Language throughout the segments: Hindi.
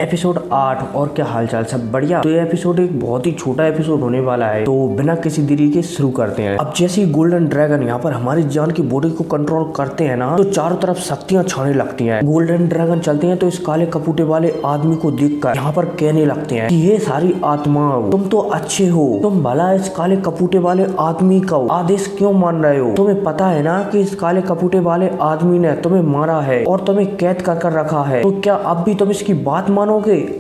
एपिसोड 8। और क्या हालचाल, सब बढ़िया। तो ये एपिसोड एक बहुत ही छोटा एपिसोड होने वाला है, तो बिना किसी देरी के शुरू करते हैं। अब जैसे ही गोल्डन ड्रैगन यहाँ पर हमारी जान की बॉडी को कंट्रोल करते हैं ना, तो चारों तरफ शक्तियां छाने लगती हैं। गोल्डन ड्रैगन चलते हैं तो इस काले कपूटे वाले आदमी को देखकर यहाँ पर कहने लगते हैं कि ये सारी आत्माओं, तुम तो अच्छे हो, तुम भला इस काले कपूटे वाले आदमी का आदेश क्यों मान रहे हो? तुम्हें पता है ना कि इस काले कपूटे वाले आदमी ने तुम्हें मारा है और तुम्हें कैद कर रखा है, तो क्या अब भी तुम इसकी बात मानोगे?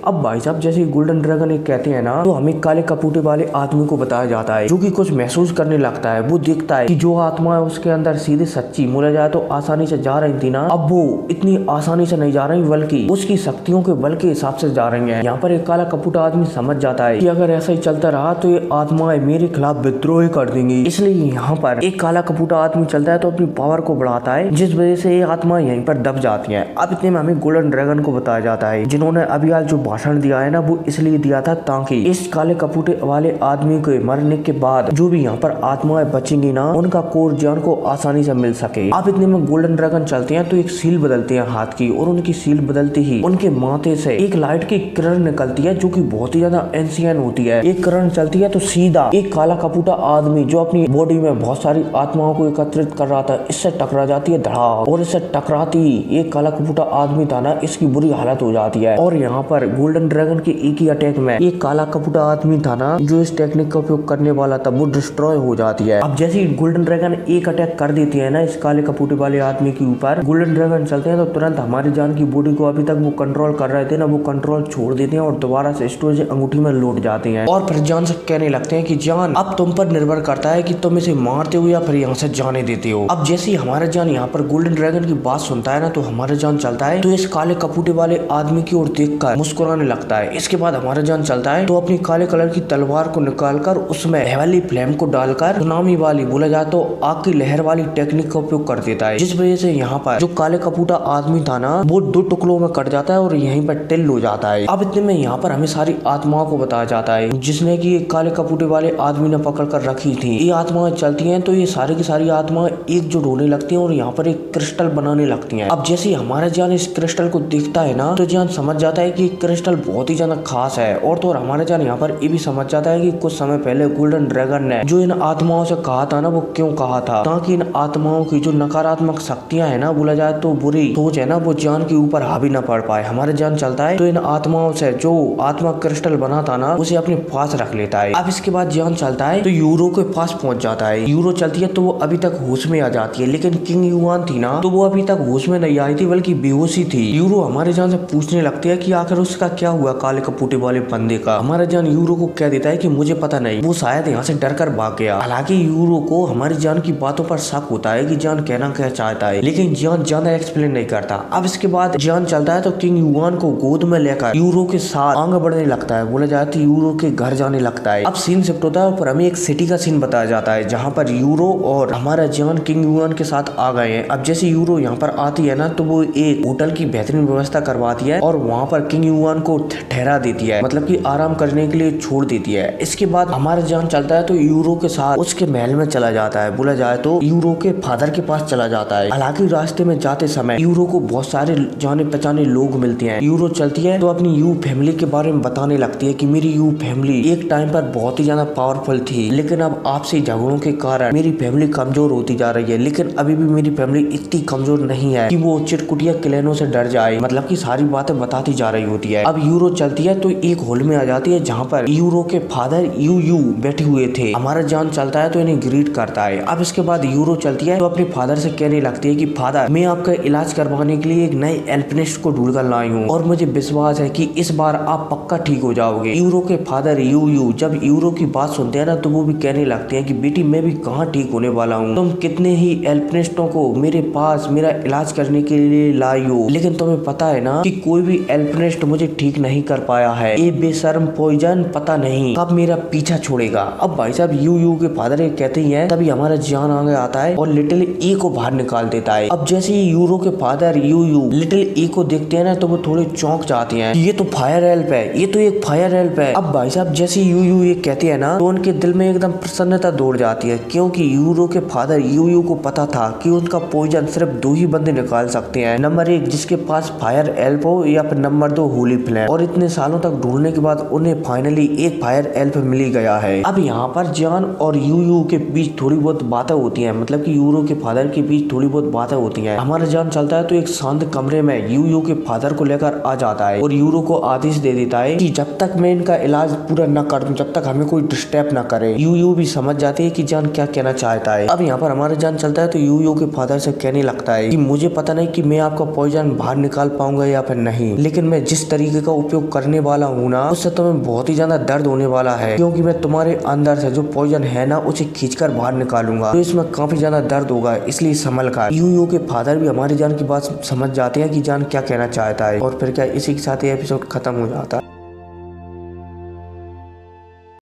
अब भाई साहब जैसे गोल्डन ड्रैगन एक कहते हैं ना, तो हमें काले कपूटे वाले आदमी को बताया जाता है, जो कि कुछ महसूस करने लगता है। वो देखता है कि जो आत्मा है उसके अंदर सीधे सच्ची बोला जाए तो आसानी से जा रही थी ना, अब वो इतनी आसानी से नहीं जा रही, बल्कि उसकी शक्तियों के बल के हिसाब से जा रही है। यहाँ पर एक काला कपूटा आदमी समझ जाता है कि अगर ऐसा ही चलता रहा तो ये आत्माएं मेरे खिलाफ विद्रोह कर देंगी। इसलिए यहाँ पर एक काला कपूटा आदमी चलता है तो अपनी पावर को बढ़ाता है, जिस वजह से ये आत्मा यहीं पर दब जाती है। अब इतने में हमें गोल्डन ड्रैगन को बताया जाता है, जिन्होंने अभी आज जो भाषण दिया है ना, वो इसलिए दिया था ताकि इस काले कपूटे वाले आदमी के मरने के बाद जो भी यहाँ पर आत्माएं बचेंगी ना, उनका कोर जान को आसानी से मिल सके। अब इतने में गोल्डन ड्रैगन चलते हैं तो एक सील बदलते हैं हाथ की, और उनकी सील बदलते ही उनके माथे से एक लाइट की किरण निकलती है, जो कि बहुत ही ज्यादा एंशियन होती है। एक किरण चलती है तो सीधा एक काला कपूटा आदमी जो अपनी बॉडी में बहुत सारी आत्माओं को एकत्रित कर रहा था, इससे टकरा जाती है धड़ाक, और इससे टकराती ही एक काला कपूटा आदमी था ना, इसकी बुरी हालत हो जाती है। और यहाँ पर गोल्डन ड्रैगन के एक ही अटैक में एक काला कपूटा आदमी था ना, जो इस टेक्निक का उपयोग करने वाला था, वो डिस्ट्रॉय हो जाती है। अब जैसे ही गोल्डन ड्रैगन एक अटैक कर देती है ना इस काले कपूटे वाले आदमी के ऊपर, गोल्डन ड्रैगन चलते हैं तो तुरंत हमारी जान की बॉडी को अभी तक वो कंट्रोल कर रहे थे ना, वो कंट्रोल छोड़ देते हैं और दोबारा से स्टोरेज अंगूठी में लौट जाते हैं। और फिर जान से कहने लगते हैं कि जान अब तुम पर निर्भर करता है कि तुम इसे मारते हो या फिर यहाँ से जाने देते हो। अब जैसे ही हमारा जान यहाँ पर गोल्डन ड्रैगन की बात सुनता है ना, तो हमारा जान चलता है तो इस काले कपूटे वाले आदमी की ओर देखकर मुस्कुराने लगता है। इसके बाद हमारा जान चलता है तो अपनी काले कलर की तलवार को निकालकर उसमें हेवनली फ्लेम को डालकर सुनामी वाली बोला जाए तो आग की लहर वाली टेक्निक का उपयोग कर देता है, जिस वजह से यहाँ पर जो काले कपूटा आदमी था ना, वो दो टुकड़ों में कट जाता है और यहीं पर टिल हो जाता है। अब इतने में यहाँ पर हमें सारी आत्माओं को बताया जाता है, जिसने की काले कपूटे वाले आदमी ने पकड़ कर रखी थी। ये आत्माएं चलती है तो ये सारी की सारी आत्माएं एकजुट होने लगती है और यहाँ पर एक क्रिस्टल बनाने लगती है। अब जैसे हमारा जान इस क्रिस्टल को देखता है ना, तो जान समझ जाता है कि क्रिस्टल बहुत ही ज्यादा खास है। और तो हमारा जान यहाँ पर ये भी समझ जाता है कि कुछ समय पहले गोल्डन ड्रैगन ने जो इन आत्माओं से कहा था ना, वो क्यों कहा था, ताकि इन आत्माओं की जो नकारात्मक शक्तियां है ना, बोला जाए तो बुरी सोच है ना, वो जान के ऊपर हावी न पड़ पाए। हमारे जान चलता है तो इन आत्माओं से जो आत्मा क्रिस्टल बना था ना, उसे अपने पास रख लेता है। अब इसके बाद जान चलता है तो यूरो के पास पहुंच जाता है। यूरो चलती है तो वो अभी तक होश में आ जाती है, लेकिन किंग युआन थी ना, तो वो अभी तक होश में नहीं आई थी, बल्कि बेहोशी थी। यूरो हमारे जान से पूछने लगती है कि आखिर उसका क्या हुआ काले कपूटे वाले बंदे का। हमारा जान यूरो को कह देता है कि मुझे पता नहीं, वो शायद यहाँ से डर कर भाग गया। हालांकि यूरो को हमारी जान की बातों पर शक होता है कि जान कहना क्या चाहता है, लेकिन जान ज्यादा एक्सप्लेन नहीं करता। अब इसके बाद जान चलता है तो किंग युआन को गोद में लेकर यूरो के साथ आगे बढ़ने लगता है, बोला जाए तो यूरो के घर जाने लगता है। अब सीन शिफ्ट होता है और हमें एक सिटी का सीन बताया जाता है, जहाँ पर यूरो और हमारा जान किंग युआन के साथ आ गए हैं। अब जैसे यूरो यहाँ पर आती है ना, तो वो एक होटल की बेहतरीन व्यवस्था करवाती है और वहाँ पर किंग युआन को ठहरा देती है, मतलब कि आराम करने के लिए छोड़ देती है। इसके बाद हमारा जान चलता है तो यूरो के साथ उसके महल में चला जाता है, बोला जाए तो यूरो के फादर के पास चला जाता है। हालांकि रास्ते में जाते समय यूरो को बहुत सारे जाने पहचाने लोग मिलते हैं। यूरो चलती है तो अपनी यू फैमिली के बारे में बताने लगती है कि मेरी यू फैमिली एक टाइम पर बहुत ही ज्यादा पावरफुल थी, लेकिन अब आपसी झगड़ों के कारण मेरी फैमिली कमजोर होती जा रही है, लेकिन अभी भी मेरी फैमिली इतनी कमजोर नहीं है कि वो चिटकुटिया क्लैनों से डर जाए, मतलब की सारी बातें बताती जा रही होती है। अब यूरो चलती है तो एक हॉल में आ जाती है, जहाँ पर यूरो के फादर यू बैठे हुए थे। हमारा जान चलता है तो इन्हें ग्रीट करता है। अब इसके बाद यूरो चलती है तो अपने फादर से कहने लगती है कि फादर, मैं आपका इलाज करवाने के लिए एक नए एल्पिनिस्ट को ढूंढ कर लाई हूँ और मुझे विश्वास है कि इस बार आप पक्का ठीक हो जाओगे। यूरो के फादर यू जब यूरो की बात सुनते हैं ना, तो वो भी कहने लगते हैं कि बेटी मैं भी कहाँ ठीक होने वाला हूँ, तुम कितने ही एल्पिनिस्टों को मेरे पास मेरा इलाज करने के लिए लाई हो, लेकिन तुम्हें पता है ना कि कोई भी एल्पिनिस्ट मुझे ठीक नहीं कर पाया है। ये बेशर्म पॉइजन पता नहीं कब मेरा पीछा छोड़ेगा। अब भाई साहब यू के फादर कहते ही हैं, तभी हमारा जान आगे आता है और लिटिल ए को बाहर निकाल देता है। अब जैसे ही यूरो के फादर यू लिटिल ए को देखते हैं ना, तो वो थोड़े चौंक जाते हैं, ये तो फायर हेल्प है, ये तो एक फायर हेल्प है। अब भाई साहब जैसे यू ये कहते हैं ना, तो उनके दिल में एकदम प्रसन्नता दौड़ जाती है, क्योंकि यूरो के फादर यू को पता था कि उनका पॉइजन सिर्फ दो ही बंदे निकाल सकते हैं, नंबर 1 जिसके पास फायर हेल्प हो, या फिर नंबर कर दो होली फ्लेम। और इतने सालों तक ढूंढने के बाद उन्हें फाइनली एक फायर एल्फ मिल गया है। अब यहाँ पर जॉन और यूयू के बीच थोड़ी बहुत बातें होती हैं, मतलब कि यूरो के फादर के बीच थोड़ी बहुत बातें होती हैं। हमारा जॉन चलता है तो एक शांत कमरे में यूयू के फादर को लेकर आ जाता है और यूरो को आदेश दे देता है कि जब तक मैं इनका इलाज पूरा न कर दूं, जब तक हमें कोई डिस्टर्ब न करे। यूयू भी समझ जाती है कि जॉन क्या कहना चाहता है। अब यहाँ पर हमारा जॉन चलता है तो यूयू के फादर से कहने लगता है कि मुझे पता नहीं कि मैं आपका पॉइजन बाहर निकाल पाऊंगा या फिर नहीं, लेकिन मैं जिस तरीके का उपयोग करने वाला हूँ ना, उससे तुम्हें बहुत ही ज्यादा दर्द होने वाला है, क्योंकि मैं तुम्हारे अंदर से जो पॉइजन है ना उसे खींचकर बाहर निकालूंगा, तो इसमें काफी ज्यादा दर्द होगा, इसलिए संभल कर। यूयू के फादर भी हमारे जॉन की बात समझ जाते हैं कि जॉन क्या कहना चाहता है। और फिर क्या, इसी के साथ ये एपिसोड खत्म हो जाता है।